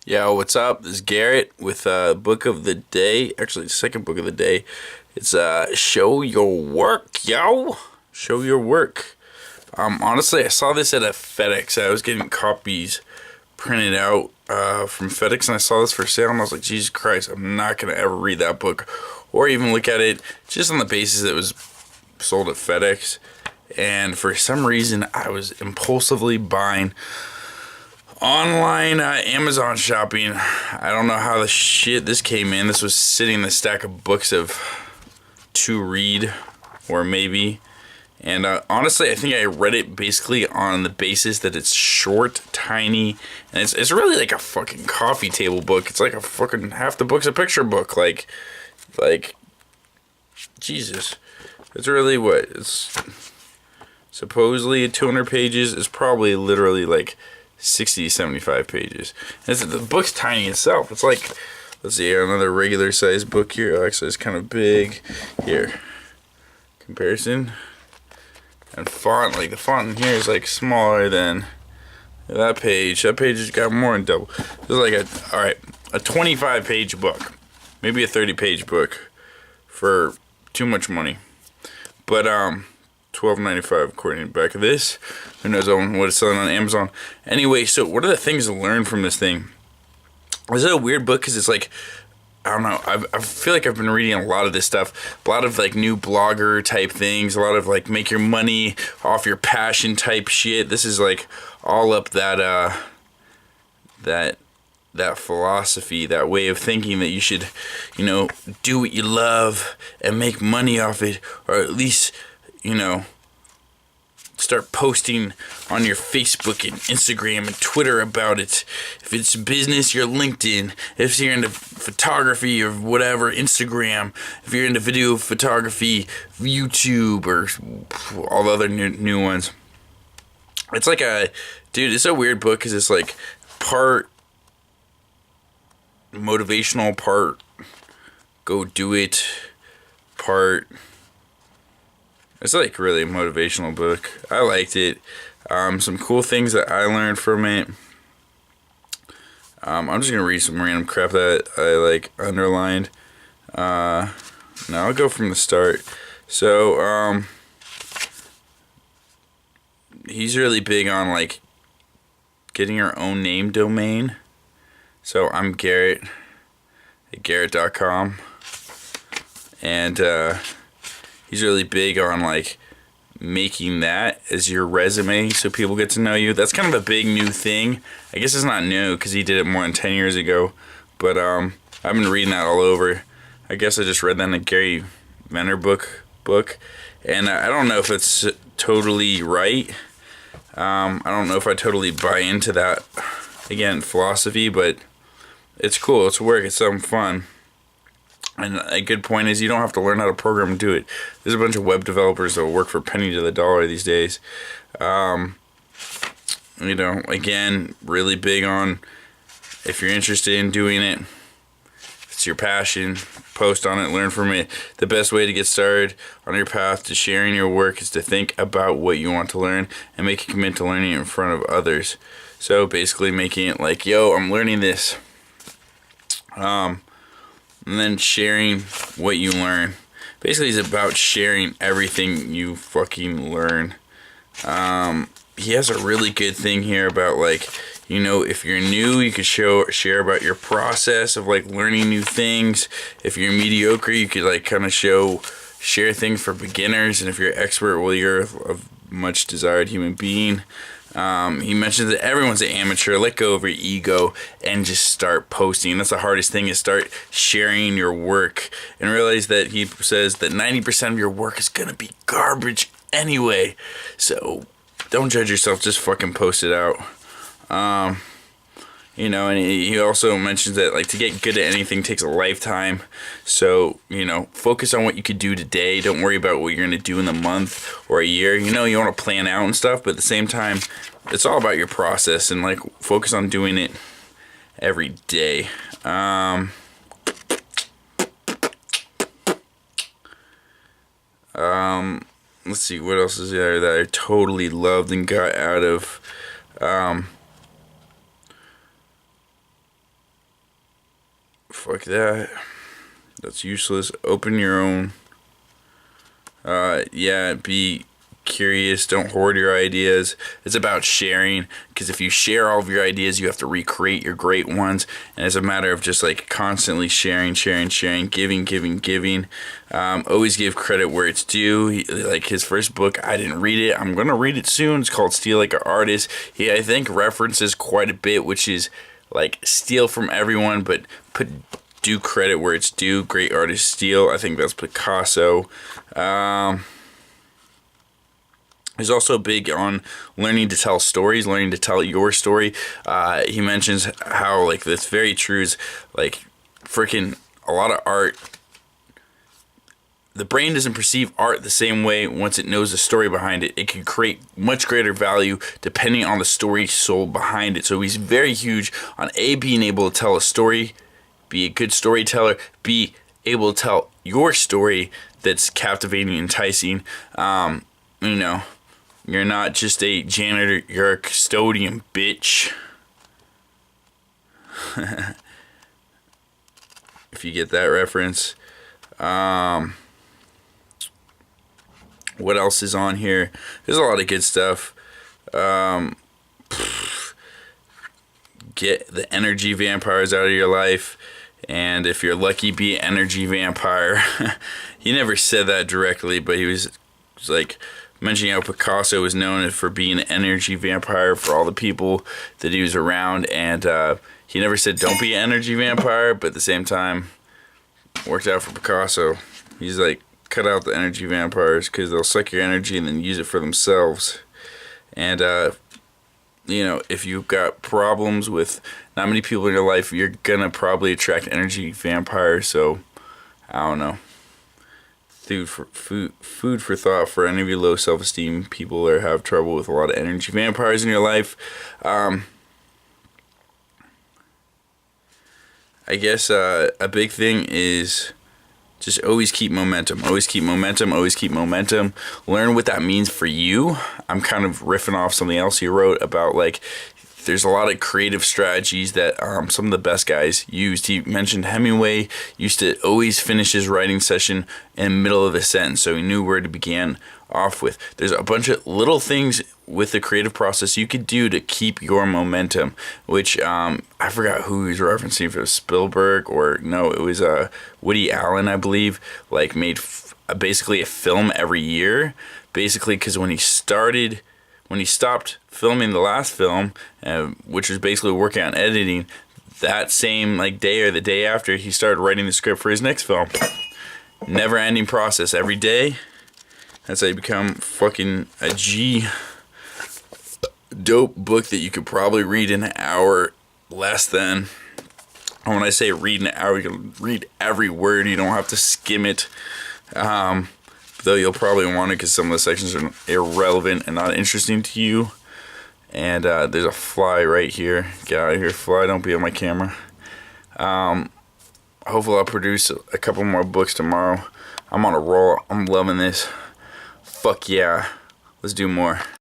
Yo, what's up? This is Garrett with book of the day. Actually, the second book of the day. It's Show Your Work, yo. Show Your Work. Honestly, I saw this at a FedEx. I was getting copies printed out from FedEx, and I saw this for sale, and I was like, Jesus Christ, I'm not gonna ever read that book or even look at it, just on the basis that it was sold at FedEx. And for some reason, I was impulsively buying online Amazon shopping. I don't know how the shit this came in. This was sitting in the stack of books to read, or maybe. And honestly, I think I read it basically on the basis that it's short, tiny, and it's really like a fucking coffee table book. It's like a fucking half the book's a picture book. Like Jesus. It's really what? It's supposedly 200 pages. It's probably literally like 60, 75 pages. And the book's tiny itself. It's like, let's see here, another regular size book here. Oh, actually, it's kind of big. Here, comparison. And font, like the font in here is like smaller than that page. That page has got more than double. It's like a 25 page book. Maybe a 30 page book for too much money. But, $12.95 according to the back of this. Who knows what it's selling on Amazon. Anyway, so what are the things to learn from this thing? Is it a weird book? Because it's like, I don't know. I feel like I've been reading a lot of this stuff. A lot of like new blogger type things. A lot of like make your money off your passion type shit. This is like all up that philosophy, that way of thinking that you should, do what you love and make money off it, or at least, start posting on your Facebook and Instagram and Twitter about it. If it's business, your LinkedIn. If you're into photography or whatever, Instagram. If you're into video photography, YouTube, or all the other new ones. It's like it's a weird book because it's like part motivational, part go do it, part. It's like really a motivational book. I liked it. Some cool things that I learned from it. I'm just gonna read some random crap that I like underlined. Now I'll go from the start. So he's really big on like getting your own name domain. So I'm Garrett at Garrett.com, and he's really big on like making that as your resume so people get to know you. That's kind of a big new thing. I guess it's not new because he did it more than 10 years ago. But I've been reading that all over. I guess I just read that in a Gary book. And I don't know if it's totally right. I don't know if I totally buy into that, again, philosophy. But it's cool. It's work. It's something fun. And a good point is you don't have to learn how to program and do it. There's a bunch of web developers that will work for a penny to the dollar these days. Again, really big on if you're interested in doing it, if it's your passion, post on it, learn from it. The best way to get started on your path to sharing your work is to think about what you want to learn and make a commitment to learning it in front of others. So basically making it like, yo, I'm learning this. And then sharing what you learn. Basically, it's about sharing everything you fucking learn. He has a really good thing here about like, if you're new, you could share about your process of like learning new things. If you're mediocre, you could like kind of share things for beginners. And if you're expert, well, you're a much desired human being. He mentions that everyone's an amateur. Let go of your ego and just start posting. That's the hardest thing, is start sharing your work and realize that he says that 90% of your work is going to be garbage anyway. So don't judge yourself. Just fucking post it out. And he also mentions that like to get good at anything takes a lifetime. So, focus on what you could do today. Don't worry about what you're going to do in the month or a year. You want to plan out and stuff, but at the same time, it's all about your process and like focus on doing it every day. Let's see, what else is there that I totally loved and got out of fuck that. That's useless. Open your own. Yeah, be curious. Don't hoard your ideas. It's about sharing, because if you share all of your ideas, you have to recreate your great ones. And it's a matter of just like constantly sharing, giving. Always give credit where it's due. Like his first book, I didn't read it. I'm gonna read it soon. It's called Steal Like an Artist. He, I think, references quite a bit, which is like steal from everyone, but put due credit where it's due. Great artists steal. I think that's Picasso. He's also big on learning to tell stories, learning to tell your story. He mentions how, like, that's very true, is, like, freaking a lot of art, the brain doesn't perceive art the same way once it knows the story behind it. It can create much greater value depending on the story sold behind it. So he's very huge on A, being able to tell a story, be a good storyteller, be able to tell your story that's captivating, enticing. You know, you're not just a janitor, you're a custodian, bitch. If you get that reference. What else is on here? There's a lot of good stuff. Get the energy vampires out of your life. And if you're lucky, be an energy vampire. He never said that directly, but he was like mentioning how Picasso was known for being an energy vampire for all the people that he was around. And he never said don't be an energy vampire, but at the same time, worked out for Picasso. He's like, cut out the energy vampires, because they'll suck your energy and then use it for themselves. And you know, if you've got problems with not many people in your life, you're gonna probably attract energy vampires. So I don't know. Food for thought for any of you low self-esteem people or have trouble with a lot of energy vampires in your life. I guess a big thing is just always keep momentum. Always keep momentum. Always keep momentum. Learn what that means for you. I'm kind of riffing off something else he wrote about, like, there's a lot of creative strategies that some of the best guys used. He mentioned Hemingway used to always finish his writing session in the middle of a sentence, so he knew where to begin off with. There's a bunch of little things with the creative process you could do to keep your momentum, which I forgot who he was referencing, if it was Spielberg or no, it was Woody Allen, I believe, like made basically a film every year, basically, because when he stopped filming the last film, which was basically working on editing, that same like day or the day after, he started writing the script for his next film. Never ending process every day. That's how you become fucking a G. Dope book that you could probably read in an hour less than. And when I say read in an hour, you can read every word. You don't have to skim it. Though you'll probably want it because some of the sections are irrelevant and not interesting to you. And there's a fly right here. Get out of here, fly. Don't be on my camera. Hopefully I'll produce a couple more books tomorrow. I'm on a roll. I'm loving this. Fuck yeah. Let's do more.